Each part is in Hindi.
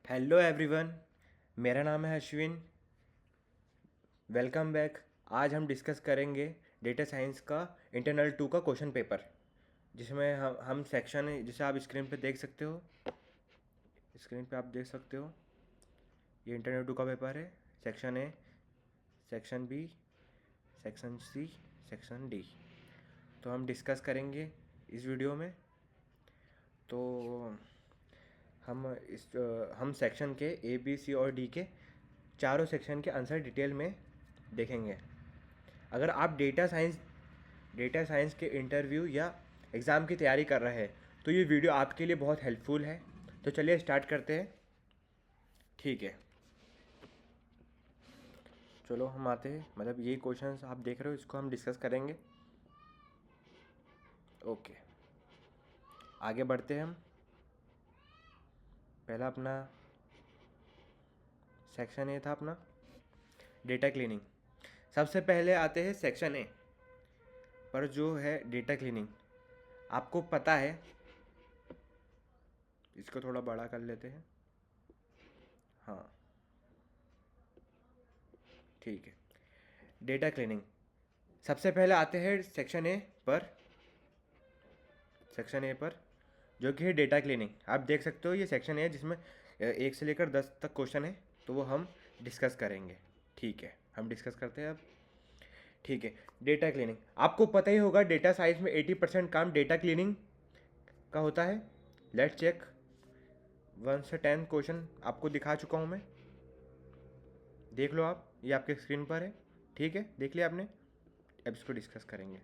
Hello everyone. मेरा नाम है अश्विन। Welcome back. आज हम डिस्कस करेंगे डेटा साइंस का इंटरनल 2 का क्वेश्चन पेपर, जिसमें हम सेक्शन, जिसे आप स्क्रीन पे देख सकते हो। स्क्रीन पे आप देख सकते हो, ये इंटरनल 2 का पेपर है। Section A, section B, section C, section D. तो हम डिस्कस करेंगे इस वीडियो में। तो हम सेक्शन के ए बी सी और डी के चारों सेक्शन के आंसर डिटेल में देखेंगे। अगर आप डेटा साइंस के इंटरव्यू या एग्ज़ाम की तैयारी कर रहे हैं तो ये वीडियो आपके लिए बहुत हेल्पफुल है। तो चलिए स्टार्ट करते हैं। ठीक है, चलो हम आते हैं, मतलब ये क्वेश्चंस आप देख रहे हो, इसको हम डिस्कस करेंगे। ओके, आगे बढ़ते हैं हम। पहला अपना सेक्शन ए था अपना डेटा क्लीनिंग। सबसे पहले आते हैं सेक्शन ए पर, जो है डेटा क्लीनिंग। आपको पता है, इसको थोड़ा बड़ा कर लेते हैं। हाँ, ठीक है। डेटा क्लीनिंग सबसे पहले आते हैं सेक्शन ए पर, जो कि है डेटा क्लीनिंग। आप देख सकते हो ये सेक्शन है जिसमें 1 से लेकर 10 तक क्वेश्चन है, तो वो हम डिस्कस करेंगे। ठीक है, हम डिस्कस करते हैं अब। ठीक है, डेटा क्लीनिंग आपको पता ही होगा, डेटा साइंस में 80% काम डेटा क्लीनिंग का होता है। Let's check. 1 से 10 क्वेश्चन आपको दिखा चुका हूँ मैं, देख लो आप, ये आपके स्क्रीन पर है। ठीक है, देख लिया आपने। अब इसको डिस्कस करेंगे।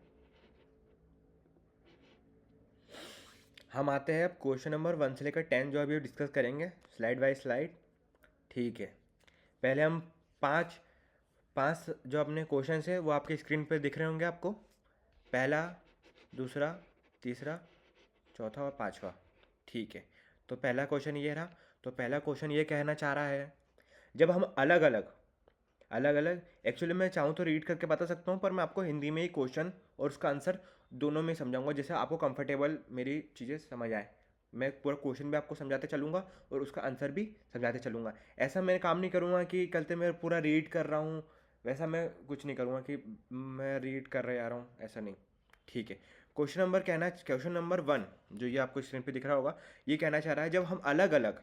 हम आते हैं अब क्वेश्चन नंबर 1 से लेकर 10, जो अभी डिस्कस करेंगे स्लाइड बाय स्लाइड। ठीक है, पहले हम पांच पांच जो अपने क्वेश्चन है वो आपके स्क्रीन पर दिख रहे होंगे आपको। पहला, दूसरा, तीसरा, चौथा और पांचवा। ठीक है, तो पहला क्वेश्चन ये रहा। तो पहला क्वेश्चन ये कहना चाह रहा है, जब हम अलग अलग एक्चुअली मैं चाहूँ तो रीड करके बता सकता हूँ, पर मैं आपको हिंदी में ही क्वेश्चन और उसका आंसर दोनों में समझाऊंगा, जैसे आपको कंफर्टेबल मेरी चीज़ें समझ आए। मैं पूरा क्वेश्चन भी आपको समझाते चलूँगा और उसका आंसर भी समझाते चलूँगा। ऐसा मैं काम नहीं करूँगा कि कल से मैं पूरा रीड कर रहा हूँ, वैसा मैं कुछ नहीं करूँगा कि मैं रीड कर रहे आ रहा हूँ, ऐसा नहीं। ठीक है, क्वेश्चन नंबर 1 जो ये आपको स्क्रीन पे दिख रहा होगा, ये कहना चाह रहा है, जब हम अलग अलग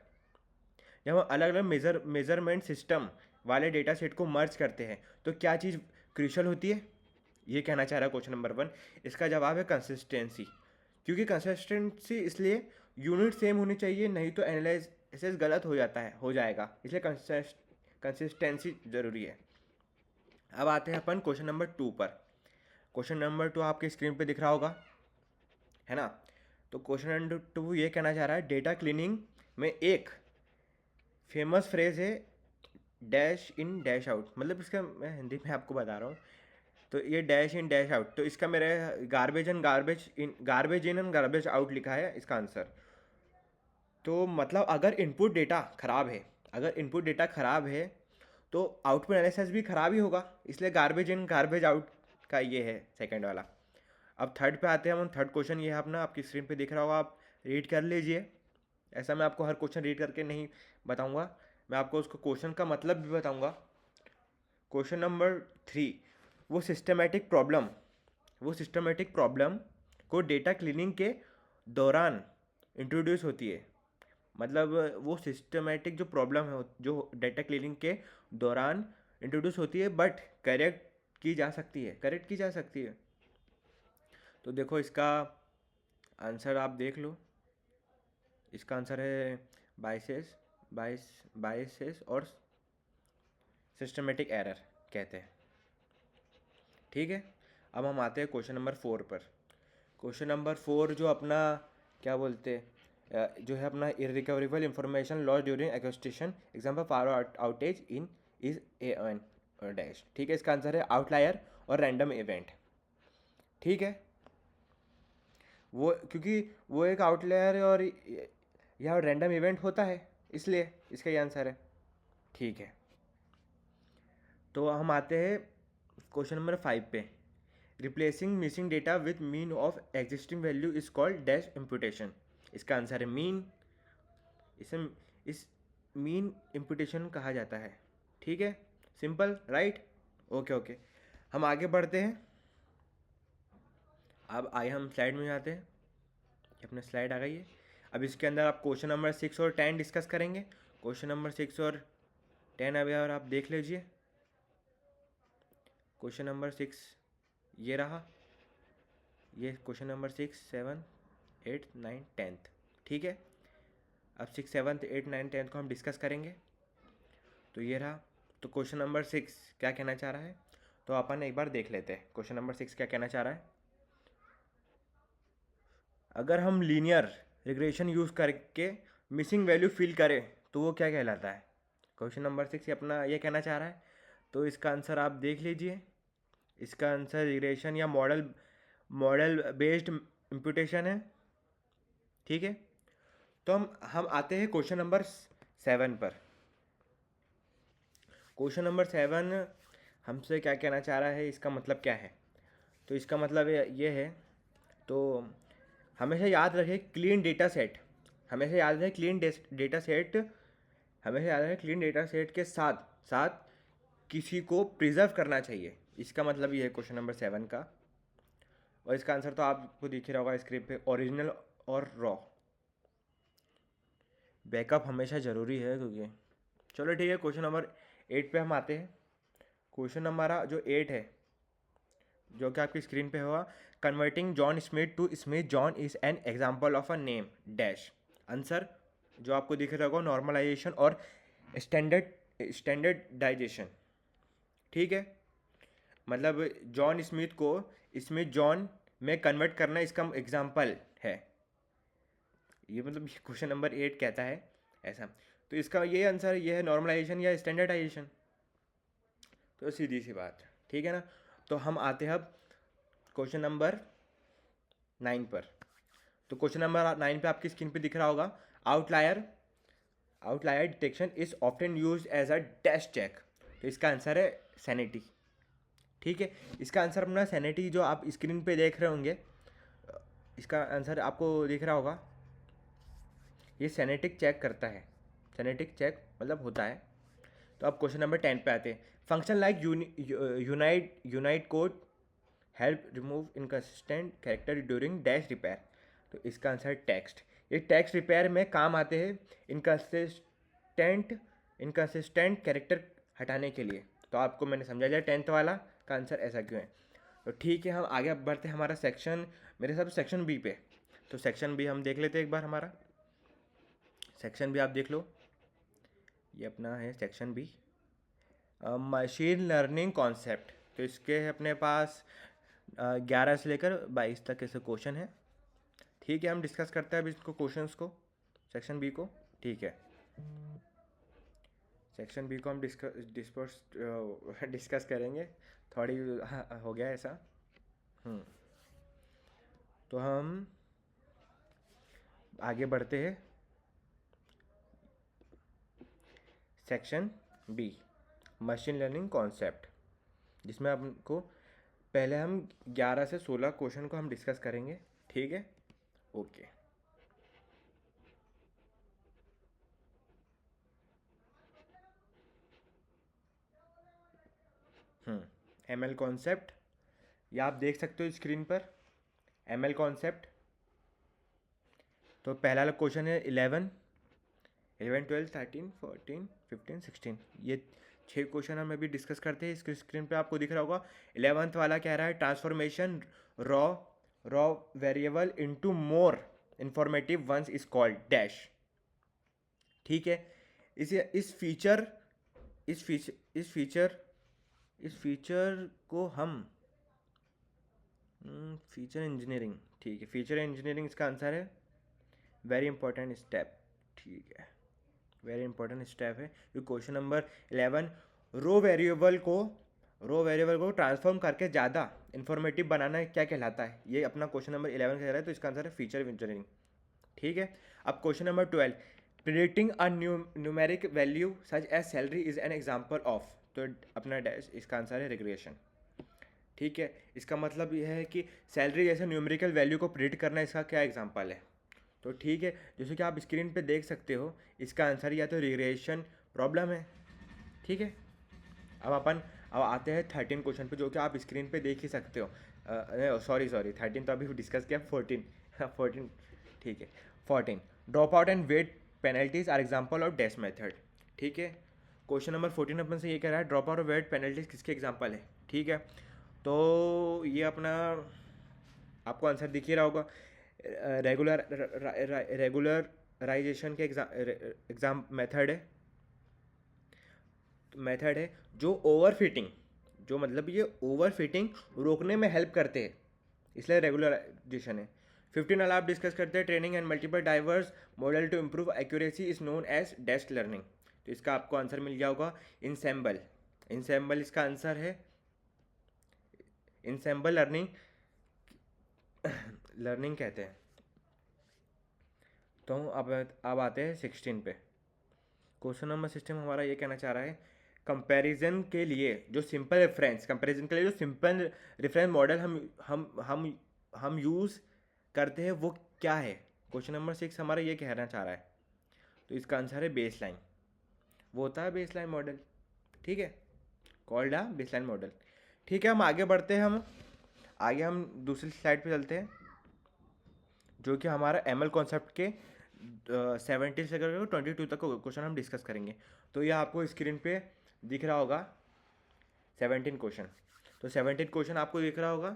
मेजरमेंट सिस्टम वाले डेटा सेट को मर्ज करते हैं तो क्या चीज़ क्रूशल होती है, ये कहना चाह रहा है क्वेश्चन नंबर 1। इसका जवाब है कंसिस्टेंसी। क्योंकि कंसिस्टेंसी इसलिए, यूनिट सेम होनी चाहिए, नहीं तो एनालिसिस गलत हो जाएगा, इसलिए कंसिस्टेंसी ज़रूरी है। अब आते हैं अपन क्वेश्चन नंबर 2 पर। क्वेश्चन नंबर 2 आपके स्क्रीन पे दिख रहा होगा, है ना। तो क्वेश्चन नंबर 2 ये कहना चाह रहा है, डेटा क्लीनिंग में एक फेमस फ्रेज है डैश इन डैश आउट। मतलब इसका मैं हिंदी में आपको बता रहा हूँ। तो ये डैश इन डैश आउट, तो इसका मेरे garbage in and garbage out लिखा है इसका आंसर। तो मतलब अगर इनपुट डेटा खराब है तो आउटपुट एनालिसिस भी खराब ही होगा, इसलिए गार्बेज इन गार्बेज आउट का ये है सेकंड वाला। अब थर्ड पे आते हैं हम। थर्ड क्वेश्चन ये है अपना, आपकी स्क्रीन पे दिख रहा होगा, आप रीड कर लीजिए। ऐसा मैं आपको हर क्वेश्चन रीड करके नहीं बताऊंगा, मैं आपको उसको क्वेश्चन का मतलब भी बताऊंगा। क्वेश्चन नंबर 3, वो सिस्टमेटिक प्रॉब्लम को डेटा क्लीनिंग के दौरान इंट्रोड्यूस होती है। मतलब वो सिस्टमेटिक जो प्रॉब्लम है जो डेटा क्लीनिंग के दौरान इंट्रोड्यूस होती है, बट करेक्ट की जा सकती है। तो देखो इसका आंसर आप देख लो। इसका आंसर है बाइसेस और सिस्टमेटिक एरर कहते हैं। ठीक है, अब हम आते हैं क्वेश्चन नंबर 4 पर। क्वेश्चन नंबर 4 जो अपना क्या बोलते हैं, जो है अपना irrecoverable information loss during extraction example power outage in is a an dash. ठीक है, इसका आंसर है आउटलायर और रैंडम इवेंट। ठीक है, वो क्योंकि वो एक आउटलायर है और यह रैंडम इवेंट होता है, इसलिए इसका ये आंसर है। ठीक है, तो हम आते हैं क्वेश्चन नंबर 5 पे। Replacing missing data with mean of existing value is called dash imputation. इसका आंसर है मीन। इसे इस मीन इम्पुटेशन कहा जाता है। ठीक है, सिंपल, राइट। ओके ओके, हम आगे बढ़ते हैं। अब आइए हम स्लाइड में जाते हैं। अपना स्लाइड आ गई है। अब इसके अंदर आप क्वेश्चन नंबर 6 और 10 डिस्कस करेंगे। क्वेश्चन नंबर 6 और 10 अभी और आप देख लीजिए। क्वेश्चन नंबर 6 ये रहा, ये क्वेश्चन नंबर 6, 7, 8, 9, 10। ठीक है, अब 6, 7, 8, 9, 10 को हम डिस्कस करेंगे। तो ये रहा। तो क्वेश्चन नंबर 6 क्या कहना चाह रहा है, तो अपन एक बार देख लेते हैं क्वेश्चन नंबर 6 क्या कहना चाह रहा है। अगर हम लीनियर रिग्रेशन यूज़ करके मिसिंग वैल्यू फिल करें तो वो क्या कहलाता है। क्वेश्चन नंबर 6 अपना ये कहना चाह रहा है। तो इसका आंसर आप देख लीजिए। इसका आंसर रिग्रेशन या मॉडल बेस्ड इम्पुटेशन है। ठीक है, तो हम आते हैं क्वेश्चन नंबर 7 पर। क्वेश्चन नंबर 7 हमसे क्या कहना चाह रहा है, इसका मतलब क्या है। तो इसका मतलब ये है, तो हमेशा याद रखें क्लीन डेटा सेट, हमेशा याद रखें क्लीन डेटा सेट, हमेशा याद रखें क्लीन डेटा सेट के साथ साथ किसी को प्रिजर्व करना चाहिए। इसका मतलब ये है क्वेश्चन नंबर 7 का। और इसका आंसर तो आपको दिख ही रहा होगा स्क्रीन पे, ओरिजिनल और रॉ। बैकअप हमेशा ज़रूरी है क्योंकि, चलो ठीक है, क्वेश्चन नंबर 8 पे हम आते हैं। क्वेश्चन नंबर जो 8 है, जो कि आपकी स्क्रीन पे होगा, converting John Smith to Smith John is an example of a name dash. Answer जो आपको दिख रहा होगा, नॉर्मलाइजेशन और स्टैंडर्डाइजेशन। ठीक है, मतलब जॉन स्मिथ को स्मिथ जॉन में कन्वर्ट करना इसका एग्जाम्पल है। ये मतलब क्वेश्चन नंबर 8 कहता है ऐसा। तो इसका ये आंसर ये है, नॉर्मलाइजेशन या स्टैंडर्डाइजेशन। तो सीधी सी बात, ठीक है ना। तो हम आते हैं अब क्वेश्चन नंबर 9 पर। तो क्वेश्चन नंबर 9 पे आपकी स्क्रीन पे दिख रहा होगा, outlier detection is often use as a dash check. तो इसका आंसर है सैनिटी। ठीक है, इसका आंसर अपना सैनिटी जो आप स्क्रीन पे देख रहे होंगे, इसका आंसर आपको दिख रहा होगा, ये सैनिटिक चेक करता है। सैनिटिक चेक मतलब होता है। तो अब क्वेश्चन नंबर 10 पे आते हैं। Function like unite code help remove inconsistent character during dash repair. तो इसका आंसर टेक्स्ट, ये टेक्स्ट रिपेयर में काम आते हैं इनकन्सिस्टेंट कैरेक्टर हटाने के लिए। तो आपको मैंने समझा दिया 10th वाला का आंसर ऐसा क्यों है। तो ठीक है, हम आगे बढ़ते हैं हमारा सेक्शन, मेरे हिसाब से सेक्शन बी पे। तो सेक्शन बी हम देख लेते हैं एक बार। हमारा सेक्शन बी आप देख लो, ये अपना है section B, machine learning concept. तो इसके अपने पास 11 से लेकर 22 तक ऐसे क्वेश्चन है। ठीक है, हम डिस्कस करते हैं अभी इसको, क्वेश्चंस को, सेक्शन बी को। ठीक है, सेक्शन बी को हम डिस्कस करेंगे। थोड़ी हो गया ऐसा। तो हम आगे बढ़ते हैं। Section B, machine learning concept, जिसमें आपको पहले हम 11 से 16 क्वेश्चन को हम डिस्कस करेंगे। ठीक है, ओके। एमएल कॉन्सेप्ट, ये आप देख सकते हो स्क्रीन पर, एमएल कॉन्सेप्ट। तो पहला क्वेश्चन है 11, 12, 13, 14, 15, 16। ये 6 क्वेश्चन हम अभी डिस्कस करते हैं। इसके स्क्रीन पे आपको दिख रहा होगा 11th वाला कह रहा है transformation raw variable into more informative ones is called dash. ठीक है, इस फीचर को हम फीचर इंजीनियरिंग, ठीक है, फीचर इंजीनियरिंग इसका आंसर है। वेरी इंपॉर्टेंट स्टेप, ठीक है, वेरी इंपॉर्टेंट स्टेप है। ये क्वेश्चन नंबर 11 रो वेरिएबल को ट्रांसफॉर्म करके ज़्यादा इंफॉर्मेटिव बनाना क्या कहलाता है, ये अपना क्वेश्चन नंबर 11 कह रहा है। तो इसका आंसर है फीचर इंजीनियरिंग। ठीक है, अब question number 12, predicting a numeric value such as salary is an example of. तो अपना डैश, इसका आंसर है रिग्रेशन। ठीक है, इसका मतलब यह है कि सैलरी जैसे न्यूमेरिकल वैल्यू को प्रिडिक्ट करना इसका क्या एग्जाम्पल है। तो ठीक है, जैसे कि आप स्क्रीन पे देख सकते हो, इसका आंसर या तो रिग्रेशन प्रॉब्लम है। ठीक है, अब आते हैं 13 क्वेश्चन पे, जो कि आप स्क्रीन पे देख ही सकते हो। सॉरी सॉरी, 13 तो अभी डिस्कस किया, 14 14, ठीक है। 14, drop out and weight penalties are example of dash method. ठीक है, क्वेश्चन नंबर 14 अपन से ये कह रहा है ड्रॉप आउट और वेट पेनल्टीज किसके एग्जाम्पल है। ठीक है, तो ये अपना आपको आंसर दिख ही रहा होगा, रेगुलर रेगुलराइजेशन के एग्जाम मेथड है जो ओवर फिटिंग, जो मतलब ये ओवर फिटिंग रोकने में हेल्प करते हैं, इसलिए रेगुलराइजेशन है। 15 वाला आप डिस्कस करते हैं training and multiple diverse model to improve accuracy is known as desk learning. तो इसका आपको आंसर मिल गया होगा इंसेम्बल। इंसेम्बल इसका आंसर है, इंसेम्बल लर्निंग लर्निंग कहते हैं। तो अब आते हैं 16 पे। क्वेश्चन नंबर 16 हमारा ये कहना चाह रहा है कंपैरिजन के लिए जो सिंपल रेफरेंस, कंपैरिजन के लिए जो सिंपल रेफरेंस मॉडल हम यूज़ करते हैं वो क्या है। क्वेश्चन नंबर 6 हमारा ये कहना चाह रहा है, तो इसका आंसर है बेस लाइन। वो होता है बेस लाइन मॉडल। ठीक है, कॉल्ड आ बेस लाइन मॉडल। ठीक है, हम आगे बढ़ते हैं, हम दूसरी स्लाइड पे चलते हैं, जो कि हमारा एम एल कॉन्सेप्ट के 70 से लेकर 22 तक क्वेश्चन हम डिस्कस करेंगे। तो ये आपको स्क्रीन पे दिख रहा होगा 17 क्वेश्चन। तो 17 क्वेश्चन आपको दिख रहा होगा,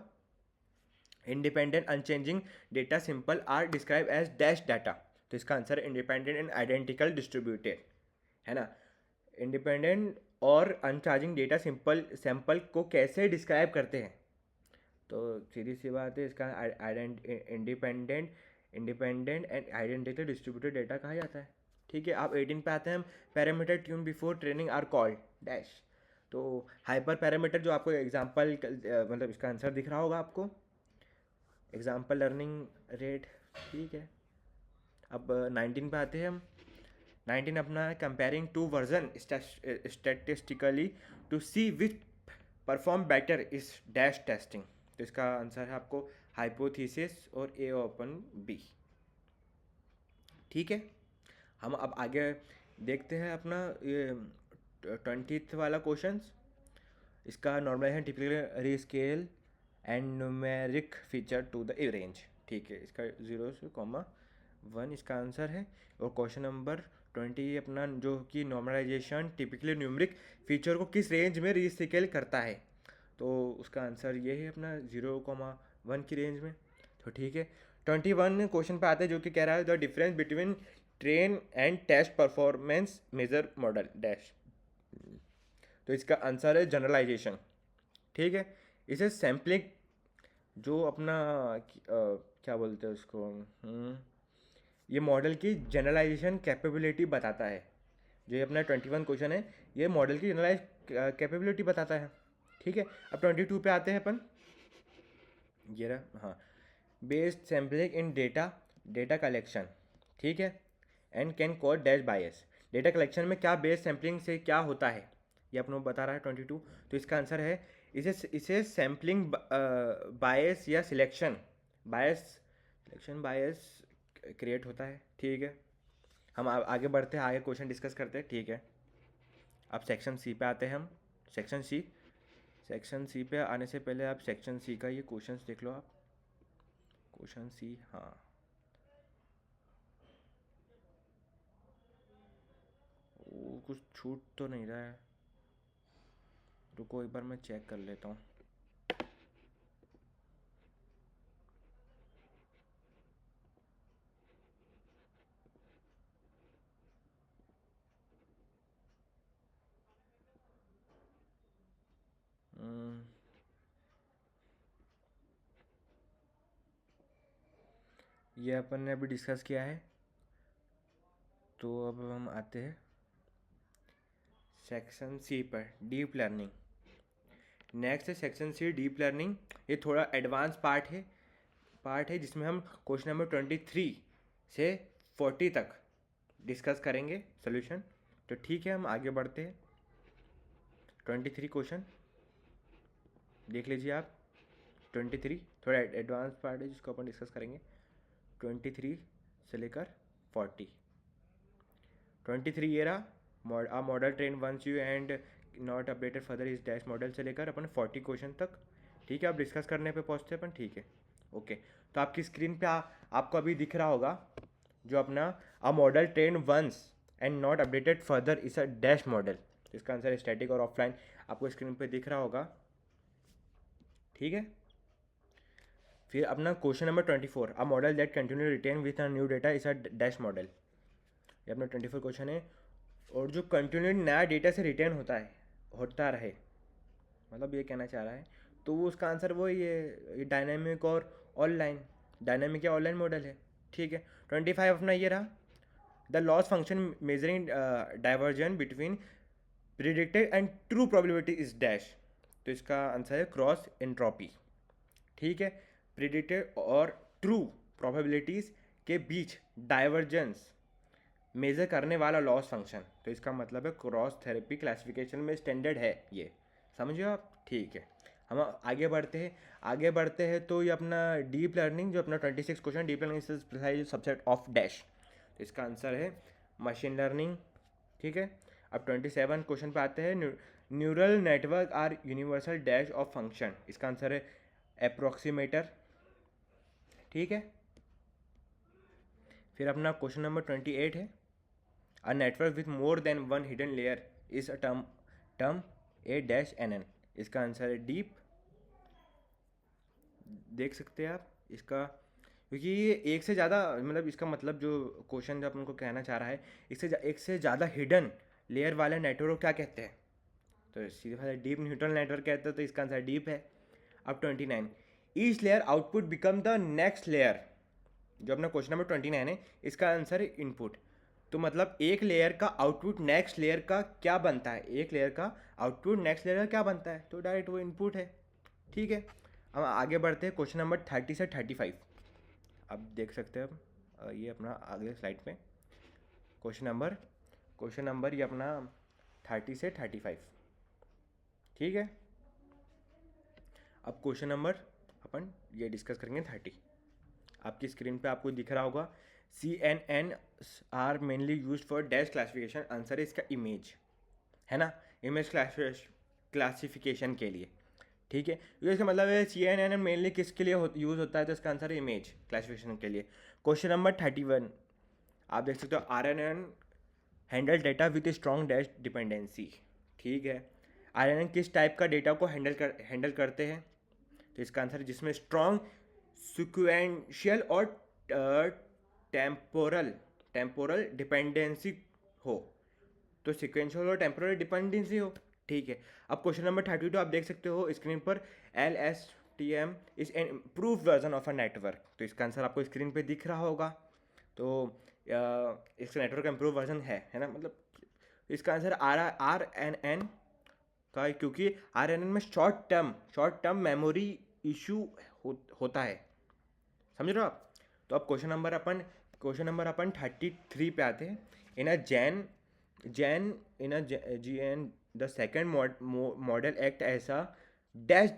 independent unchanging data simple are describe as dash data. तो इसका answer independent and identical distributed है ना। इंडिपेंडेंट और अनचार्जिंग डेटा सैंपल को कैसे डिस्क्राइब करते हैं, तो सीधी सी बात है, इसका independent independent and identical distributed data कहा जाता है। ठीक है, आप 18 पे आते हैं, हम parameter tune before training are called dash. तो हाइपर पैरामीटर जो आपको एग्जांपल मतलब इसका आंसर दिख रहा होगा आपको, एग्जांपल लर्निंग रेट। ठीक है, अब 19 पे आते हैं हम। 19 अपना comparing two version statistically to see which perform better is dash testing. तो इसका आंसर है आपको हाइपोथेसिस और ए ओपन बी। ठीक है, हम अब आगे देखते हैं अपना ये 20th वाला क्वेश्चन। इसका normalization typical rescale and numeric feature to the range. ठीक है, इसका 0 से 1 इसका आंसर है। और क्वेश्चन नंबर 20 अपना जो कि नॉर्मलाइजेशन टिपिकली न्यूमेरिक फीचर को किस रेंज में रीस्केल करता है, तो उसका आंसर ये है अपना 0,1 की रेंज में। तो ठीक है, 21 क्वेश्चन पे आते हैं, जो कि कह रहा है the difference between train and test performance measure model dash. तो इसका आंसर है जनरलाइजेशन। ठीक है, इसे सैम्पलिंग जो अपना क्या बोलते हैं उसको, ये मॉडल की जनरलाइजेशन कैपेबिलिटी बताता है। जो ये अपना 21 क्वेश्चन है, ये मॉडल की जनरलाइज कैपेबिलिटी बताता है। ठीक है, अब 22 पे आते हैं अपन, ये रहा, हाँ, बेस्ड सैम्पलिंग इन डेटा कलेक्शन। ठीक है, and can cause dash bias. Data collection में क्या बेस्ड सैम्पलिंग से क्या होता है, ये अपनों बता रहा है 22। तो इसका आंसर है इसे सैम्पलिंग बायस या सिलेक्शन बायस क्रिएट होता है। ठीक है, हम आगे बढ़ते हैं, आगे क्वेश्चन डिस्कस करते हैं। ठीक है, अब सेक्शन सी पे आते हैं हम। सेक्शन सी पे आने से पहले आप सेक्शन सी का ये क्वेश्चंस देख लो आप। क्वेश्चन सी, हाँ, वो कुछ छूट तो नहीं रहा है, रुको एक बार मैं चेक कर लेता हूँ। ये अपन ने अभी डिस्कस किया है, तो अब हम आते हैं सेक्शन सी पर, डीप लर्निंग। नेक्स्ट है सेक्शन सी डीप लर्निंग। ये थोड़ा एडवांस पार्ट है जिसमें हम क्वेश्चन नंबर 23 से 40 तक डिस्कस करेंगे सोल्यूशन। तो ठीक है, हम आगे बढ़ते हैं। 23 क्वेश्चन देख लीजिए आप। 23 थोड़ा एडवांस पार्ट है जिसको अपन डिस्कस करेंगे। 23 से लेकर 40। 23 ये रहा model train once you and not updated further is dash model से लेकर अपन 40 क्वेश्चन तक। ठीक है, अब डिस्कस करने पे पहुँचते हैं अपन। ठीक है, ओके। तो आपकी स्क्रीन पे आपको अभी दिख रहा होगा जो अपना a model train once and not updated further is a dash model. तो इसका आंसर स्टैटिक और ऑफलाइन आपको स्क्रीन पे दिख रहा होगा। ठीक है, फिर अपना question number 24, a model that continue retrain with a new data is a dash model. ये अपना 24 क्वेश्चन है। और जो कंटिन्यू नया डेटा से रिटेन होता रहे, मतलब ये कहना चाह रहा है, तो वो उसका आंसर वो ये डायनेमिक और ऑनलाइन, डायनेमिक या ऑनलाइन मॉडल है। ठीक है, 25 अपना ये रहा, the loss function measuring diversion between predicted and true probability is dash. तो इसका आंसर है क्रॉस एंट्रोपी। ठीक है, प्रिडिक्टेड और ट्रू प्रोबेबिलिटीज़ के बीच डाइवर्जेंस मेज़र करने वाला लॉस फंक्शन। तो इसका मतलब है क्रॉस थेरेपी क्लासिफिकेशन में स्टैंडर्ड है ये, समझिए आप। ठीक है, हम आगे बढ़ते हैं तो ये अपना डीप लर्निंग, जो अपना 26 question, deep learning is precise subset of dash. तो इसका आंसर है मशीन लर्निंग। ठीक है, अब 27 क्वेश्चन पे आते हैं, neural network are universal dash of function. इसका आंसर है अप्रोक्सीमेटर। ठीक है, फिर अपना क्वेश्चन नंबर 28 है, a network with more than one hidden layer is a term a dash N N. इसका आंसर है डीप। देख सकते हैं आप इसका, क्योंकि ये एक से ज़्यादा, मतलब इसका मतलब जो क्वेश्चन जो अपन को कहना चाह रहा है, एक से ज़्यादा हिडन लेयर वाले नेटवर्क क्या कहते हैं, तो सीधे सीधे डीप न्यूटन नेटवर्क कहते हैं। तो इसका आंसर डीप है। अब 29, each layer output become the next layer. जो अपना क्वेश्चन नंबर 29 है, इसका आंसर है इनपुट। तो मतलब एक लेयर का आउटपुट नेक्स्ट लेयर का क्या बनता है, एक लेयर का आउटपुट नेक्स्ट लेयर का क्या बनता है, तो डायरेक्ट वो इनपुट है। ठीक है, हम आगे बढ़ते हैं क्वेश्चन नंबर 30 से 35। अब देख सकते हैं अब ये अपना अगले स्लाइड पे क्वेश्चन नंबर ये अपना 30 से 35। ठीक है, अब क्वेश्चन नंबर अपन ये डिस्कस करेंगे 30। आपकी स्क्रीन पे आपको दिख रहा होगा, CNN are mainly use for dash classification. Answer है इसका इमेज, है ना, इमेज क्लासिफिकेशन के लिए। ठीक है, तो इसका मतलब है CNN मेनली किसके लिए यूज़ होता है, तो इसका आंसर है इमेज क्लासिफिकेशन के लिए। क्वेश्चन नंबर 31, आप देख सकते हो, RNN handle data with strong dash dependency. ठीक है, RNN किस टाइप का डेटा को हैंडल करते हैं, तो इसका आंसर है जिसमें स्ट्रॉन्ग सिक्वेंशियल और टेम्पोरल डिपेंडेंसी हो। तो सिक्वेंशियल और टेम्पोरल डिपेंडेंसी हो। ठीक है, अब क्वेश्चन नंबर 32 आप देख सकते हो स्क्रीन पर, LSTM is an improve version of a network. तो इसका आंसर आपको स्क्रीन पे दिख रहा होगा। तो इसका नेटवर्क का इम्प्रूव वर्जन है ना, मतलब इसका आंसर RNN का, क्योंकि RNN में शॉर्ट टर्म मेमोरी इशू होता है, समझ रहे हो आप। तो अब क्वेश्चन नंबर अपन 33 पे आते हैं। In a GN the second model act ऐसा dash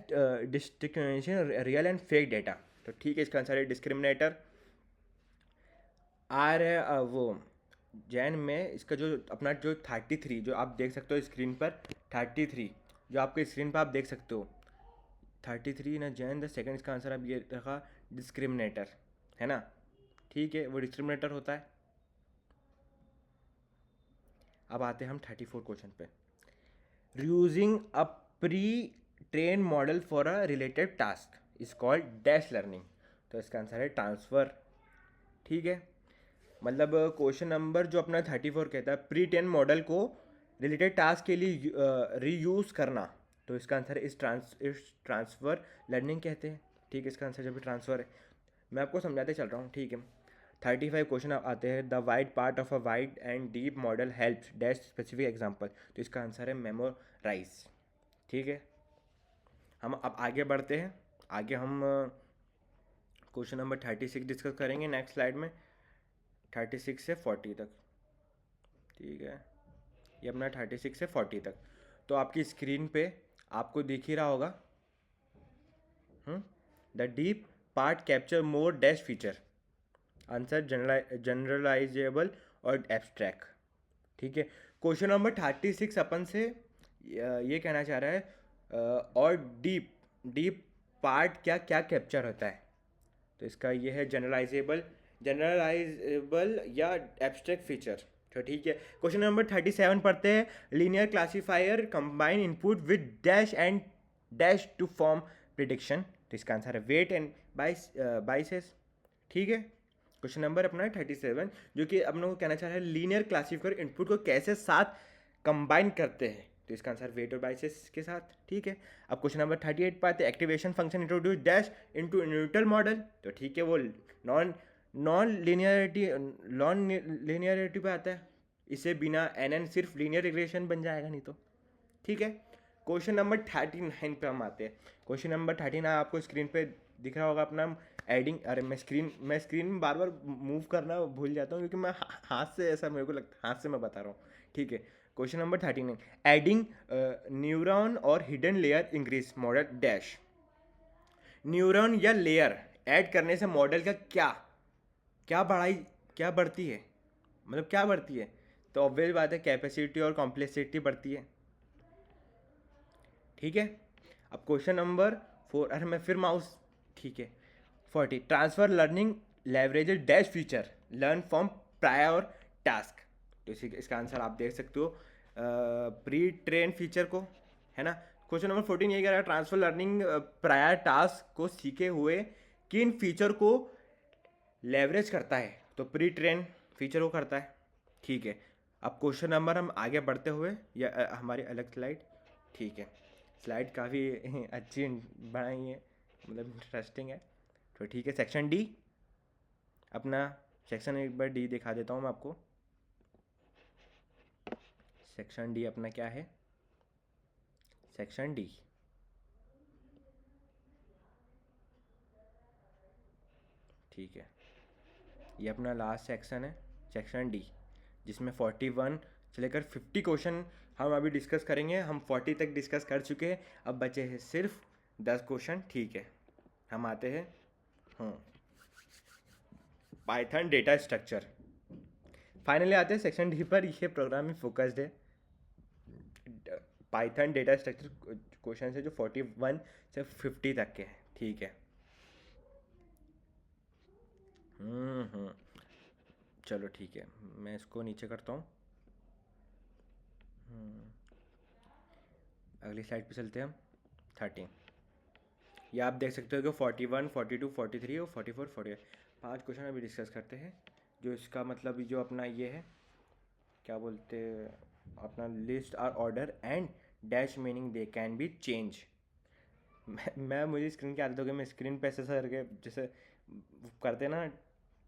discrimination real and fake data. तो ठीक है, इसका आंसर है डिस्क्रिमिनेटर। वो जैन में इसका जो अपना जो 33 जो आप देख सकते हो स्क्रीन पर, 33 जो आपके स्क्रीन पर आप देख सकते हो, 33 ना जैन द सेकेंड, इसका आंसर अब ये रखा डिस्क्रिमिनेटर, है ना। ठीक है, वो डिस्क्रिमिनेटर होता है। अब आते हैं हम 34 क्वेश्चन पे, using a pre train model for a related task is called dash learning. तो इसका आंसर है ट्रांसफ़र। ठीक है, मतलब क्वेश्चन नंबर जो अपना 34 कहता है प्री ट्रेन मॉडल को रिलेटेड टास्क के लिए रीयूज़ करना। तो इसका आंसर है इस ट्रांसफ़र लर्निंग कहते हैं। ठीक है, इसका आंसर जब भी ट्रांसफ़र है, मैं आपको समझाते चल रहा हूँ। ठीक है, 35 क्वेश्चन आते हैं, the wide part of a wide and deep model helps dash specific example. तो इसका आंसर है मेमोराइज। ठीक है, हम अब आगे बढ़ते हैं। आगे हम क्वेश्चन नंबर 36 डिस्कस करेंगे नेक्स्ट स्लाइड में, 36 से 40 तक। ठीक है, ये अपना 36 से 40 तक। तो आपकी स्क्रीन पे आपको दिख ही रहा होगा, the deep part capture more dash feature. Answer generalizable और एब्स्ट्रैक्ट। ठीक है। क्वेश्चन नंबर 36 अपन से ये कहना चाह रहा है और डीप डीप पार्ट क्या क्या कैप्चर होता है। तो इसका ये है जनरलाइजेबल या एब्स्ट्रैक्ट फीचर। तो ठीक है। क्वेश्चन नंबर 37 पढ़ते हैं। Linear classifier combine input with dash and dash to form prediction. तो इसका आंसर है वेट एंड बाइसेस। ठीक है। क्वेश्चन नंबर अपना है 37, जो कि अपन को कहना चाह रहा है लीनियर क्लासीफायर इनपुट को कैसे साथ कंबाइन करते हैं। तो इसका आंसर वेट और बाइसेस के साथ। ठीक है। अब क्वेश्चन नंबर 38 पाते हैं। Activation function introduce dash into neutral model. तो ठीक है, वो नॉन नॉन लीनियरिटी पे आता है। इसे बिना एन सिर्फ लीनियर रिग्रेशन बन जाएगा नहीं तो। ठीक है। क्वेश्चन नंबर 39 पे हम आते हैं। क्वेश्चन नंबर 39 आपको स्क्रीन पे दिख रहा होगा अपना एडिंग। अरे मैं स्क्रीन बार बार मूव करना भूल जाता हूँ, क्योंकि मैं हाथ से, ऐसा मेरे को लगता है हाथ से मैं बता रहा हूँ। ठीक है। क्वेश्चन नंबर 39, एडिंग न्यूरॉन और hidden layer increase model dash. Neuron या लेयर ऐड करने से मॉडल का क्या क्या बढ़ाई क्या बढ़ती है, मतलब क्या बढ़ती है। तो ऑब्वियस बात है कैपेसिटी और कॉम्प्लेक्सिटी बढ़ती है। ठीक है। अब क्वेश्चन नंबर 4, अरे मैं फिर माउस। ठीक है। 40, transfer learning leverage dash feature learn from prior task. तो इसका आंसर आप देख सकते हो प्री ट्रेन फीचर को, है ना। क्वेश्चन नंबर 14 ये कह रहा है ट्रांसफर लर्निंग प्रायर टास्क को सीखे हुए किन फीचर को लेवरेज करता है। तो प्री ट्रेन फीचर को करता है। ठीक है। अब क्वेश्चन नंबर हम आगे बढ़ते हुए, या हमारी अलग स्लाइड। ठीक है। स्लाइड काफ़ी अच्छी बनाई है, मतलब इंटरेस्टिंग है। तो ठीक है, सेक्शन डी अपना सेक्शन एक बार डी दिखा देता हूँ मैं आपको। सेक्शन डी अपना क्या है, सेक्शन डी। ठीक है। ये अपना लास्ट सेक्शन है, सेक्शन डी, जिसमें 41 से लेकर 50 क्वेश्चन हम अभी डिस्कस करेंगे। हम 40 तक डिस्कस कर चुके हैं, अब बचे हैं सिर्फ 10 क्वेश्चन। ठीक है। हम आते हैं पाइथन डेटा स्ट्रक्चर। फाइनली आते हैं सेक्शन डी पर। ये प्रोग्रामिंग फोकस्ड है। पाइथन डेटा स्ट्रक्चर क्वेश्चन है जो 41 से 50 तक के हैं। ठीक है। चलो ठीक है, मैं इसको नीचे करता हूँ। अगली स्लाइड पे चलते हैं हम। 13, ये आप देख सकते हो कि 41, 42, 43 और 44, 48 5 क्वेश्चन अभी डिस्कस करते हैं। जो इसका मतलब जो अपना ये है, क्या बोलते हैं अपना, list are order and dash meaning they can be change. मैं मुझे स्क्रीन की आदत हो गई, मैं स्क्रीन पे ऐसे करके जैसे करते ना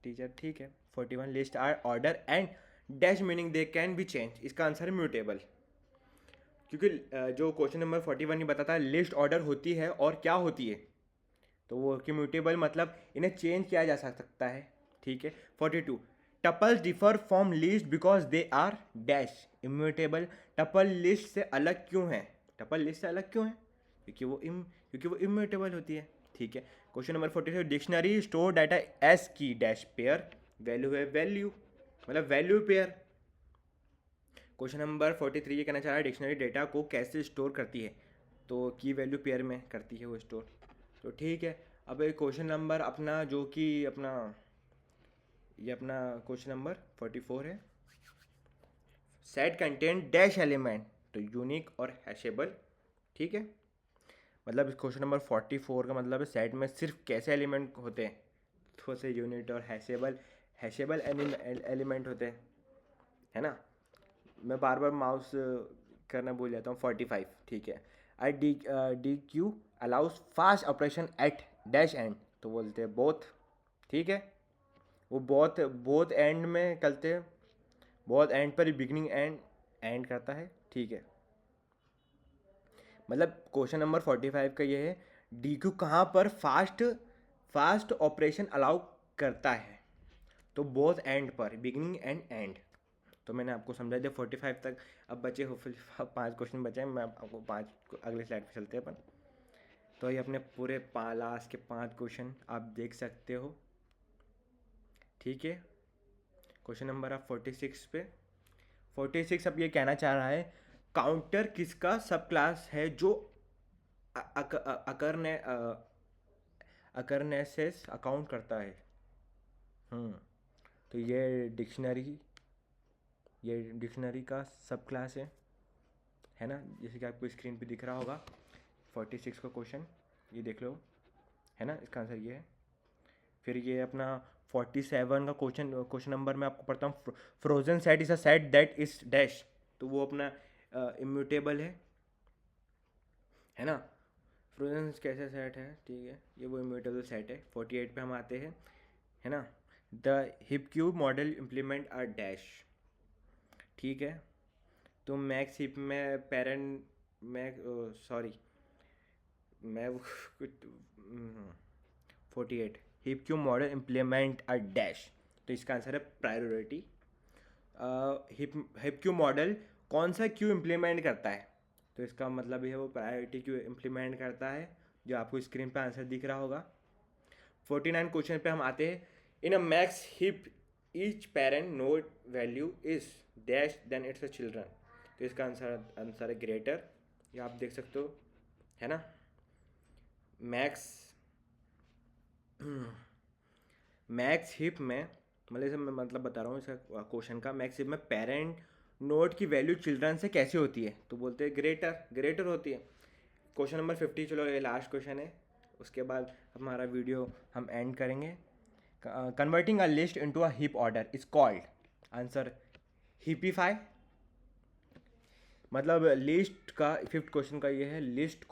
टीचर। ठीक है। 41, list are order and dash meaning they can be change. इसका आंसर है म्यूटेबल, क्योंकि जो क्वेश्चन नंबर 41 ही बताता है लिस्ट ऑर्डर होती है और क्या होती है, तो वो म्यूटेबल मतलब इन्हें चेंज किया जा सकता है। ठीक है। 42, tuples differ from list because they are dash immutable. Tuple list से अलग क्यों है, टपल लिस्ट से अलग क्यों है, क्योंकि वो इम्यूटेबल होती है। ठीक है। Question number 43, dictionary store data S की डैश पेयर। वैल्यू है वैल्यू, मतलब वैल्यू पेयर। क्वेश्चन नंबर 43 ये कहना चाह रहा है डिक्शनरी डेटा को कैसे स्टोर करती है। तो की वैल्यू पेयर में करती है वो स्टोर। तो ठीक है। अब एक क्वेश्चन नंबर अपना जो कि अपना ये अपना क्वेश्चन नंबर 44 है। Set content dash element. तो यूनिक और हैशेबल। ठीक है। मतलब क्वेश्चन नंबर 44 का मतलब है सेट में सिर्फ कैसे एलिमेंट होते हैं, तो से यूनिट और हैशेबल एलिमेंट होते हैं, है ना। मैं बार बार माउस करना भूल जाता हूँ। 45, ठीक है। I D Q allows fast operation at dash and. तो बोलते हैं बोथ। ठीक है। वो बोथ एंड में करते हैं, बोथ एंड पर बिगनिंग एंड करता है। ठीक है। मतलब क्वेश्चन नंबर 45 का ये है डी क्यू कहाँ पर फास्ट ऑपरेशन अलाउ करता है। तो बोथ एंड पर, बिगनिंग एंड एंड। तो मैंने आपको समझा दिया 45 तक। अब बचे होपफुली 5 क्वेश्चन बचे हैं। मैं आपको 5 अगले स्लाइड पे चलते हैं अपन। तो ये अपने पूरे लास्ट के 5 क्वेश्चन आप देख सकते हो। ठीक है, क्वेश्चन नंबर आप 46 पे 46 अब ये कहना चाह रहा है काउंटर किसका सब क्लास है जो अकरने अकरनेसेस अकाउंट करता है। तो ये डिक्शनरी का सब क्लास है ना, जैसे कि आपको स्क्रीन पे दिख रहा होगा 46 का क्वेश्चन, ये देख लो, है ना, इसका आंसर ये है। फिर ये अपना 47 का क्वेश्चन नंबर मैं आपको पढ़ता हूँ। Frozen set is a set that is dash, तो वो अपना इम्यूटेबल है ना। फ्रोजन कैसे सेट है, ठीक है, ये वो इम्यूटेबल सेट है। 48 पे हम आते हैं, है ना। The heap queue model implement are dash, ठीक है। तो मैक्स हिप में पेरेंट मैं सॉरी मैं 48 heap queue model implement are dash, तो इसका आंसर है प्रायोरिटी। हिप क्यू मॉडल कौन सा क्यू इम्प्लीमेंट करता है, तो इसका मतलब ये है वो प्रायोरिटी क्यू इम्प्लीमेंट करता है, जो आपको स्क्रीन पे आंसर दिख रहा होगा। 49 क्वेश्चन पे हम आते हैं। In a max heap each parent node value is dash than its a children, तो इसका आंसर है ग्रेटर, ये आप देख सकते हो, है ना। मैक्स हिप में मतलब इसे मैं मतलब बता रहा हूँ इसका क्वेश्चन का, मैक्स हिप में पेरेंट नोड की वैल्यू चिल्ड्रन से कैसे होती है, तो बोलते हैं ग्रेटर होती है। क्वेश्चन नंबर 50, चलो ये लास्ट क्वेश्चन है, उसके बाद हमारा वीडियो हम एंड करेंगे। Converting a list into a heap order is called, answer heapify. मतलब लिस्ट का फिफ्थ क्वेश्चन का ये है, लिस्ट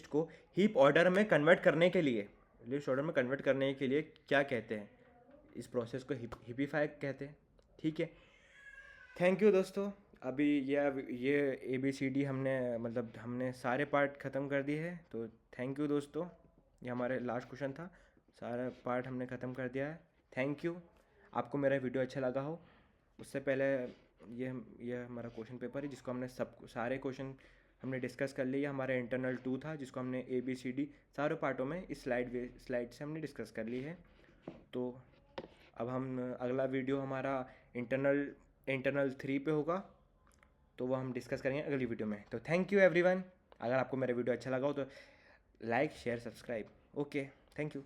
को हीप ऑर्डर में कन्वर्ट करने के लिए, लिस्ट ऑर्डर में कन्वर्ट करने के लिए क्या कहते हैं, इस प्रोसेस को हिपीफाई कहते हैं, ठीक है। थैंक यू दोस्तों। अभी ये ABCD हमने सारे पार्ट ख़त्म कर दिए हैं, तो थैंक यू दोस्तों, ये हमारे लास्ट क्वेश्चन था, सारा पार्ट हमने ख़त्म कर दिया है। Thank you. आपको मेरा वीडियो अच्छा लगा हो, उससे पहले ये हमारा क्वेश्चन पेपर है जिसको हमने सारे क्वेश्चन हमने डिस्कस कर लिया। हमारा इंटरनल 2 था जिसको हमने ABCD सारे पार्टों में इस स्लाइड से हमने डिस्कस कर ली है। तो अब हम अगला वीडियो हमारा इंटरनल 3 पे होगा, तो वो हम डिस्कस करेंगे अगली वीडियो में। तो थैंक यू एवरीवन। अगर आपको मेरा वीडियो अच्छा लगा हो तो like share subscribe. Okay, thank you.